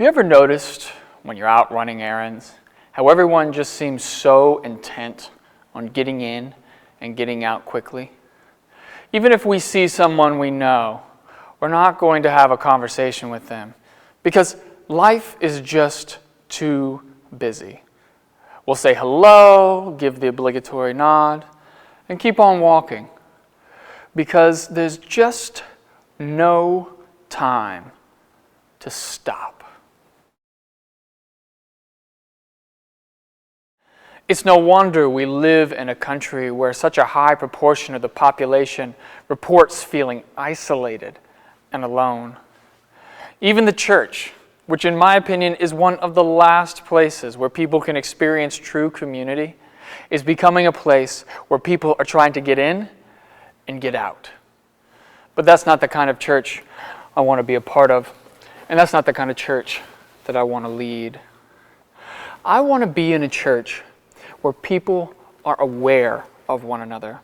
You ever noticed when you're out running errands how everyone just seems so intent on getting in and getting out quickly? Even if we see someone we know, we're not going to have a conversation with them because life is just too busy. We'll say hello, give the obligatory nod, and keep on walking because there's just no time to stop. It's no wonder we live in a country where such a high proportion of the population reports feeling isolated and alone. Even the church, which in my opinion is one of the last places where people can experience true community, is becoming a place where people are trying to get in and get out. But that's not the kind of church I want to be a part of, and that's not the kind of church that I want to lead. I want to be in a church where people are aware of one another.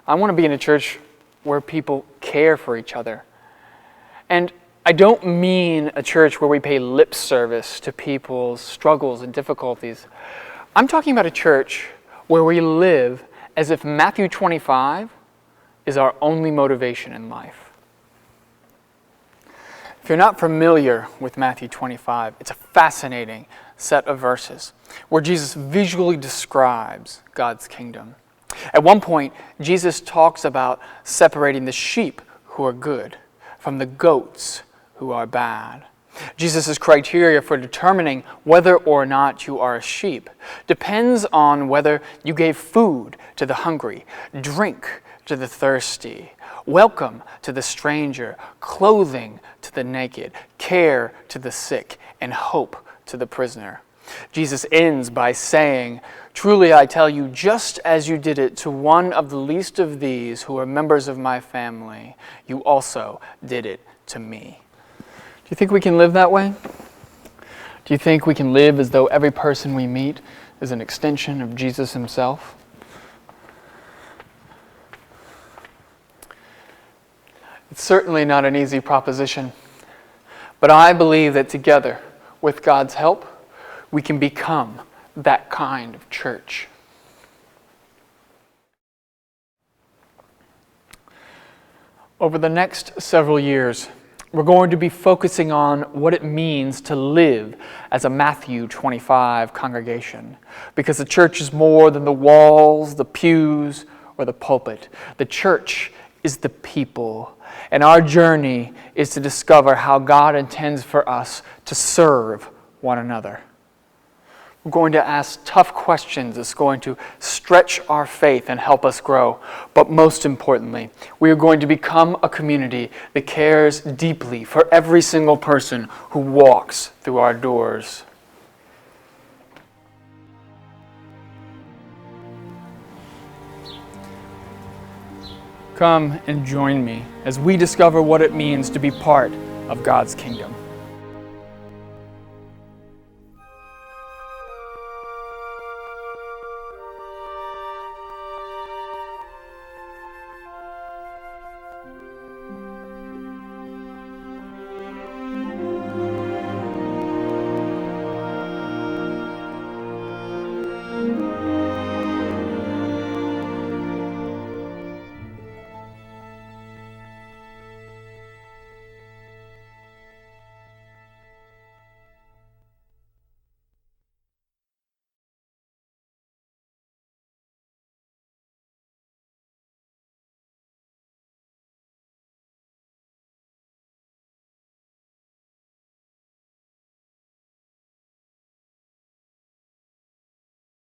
I want to be in a church where people care for each other. And I don't mean a church where we pay lip service to people's struggles and difficulties. I'm talking about a church where we live as if Matthew 25 is our only motivation in life. If you're not familiar with Matthew 25, it's a fascinating set of verses where Jesus visually describes God's kingdom. At one point, Jesus talks about separating the sheep who are good from the goats who are bad. Jesus' criteria for determining whether or not you are a sheep depends on whether you gave food to the hungry, drink to the thirsty, welcome to the stranger, clothing to the naked, care to the sick, and hope to the prisoner. Jesus ends by saying, "Truly I tell you, just as you did it to one of the least of these who are members of my family, you also did it to me." Do you think we can live that way? Do you think we can live as though every person we meet is an extension of Jesus himself? It's certainly not an easy proposition, but I believe that together, with God's help, we can become that kind of church. Over the next several years, we're going to be focusing on what it means to live as a Matthew 25 congregation, because the church is more than the walls, the pews, or the pulpit. The church is the people, and our journey is to discover how God intends for us to serve one another. We're going to ask tough questions that's going to stretch our faith and help us grow. But most importantly, we are going to become a community that cares deeply for every single person who walks through our doors. Come and join me as we discover what it means to be part of God's kingdom.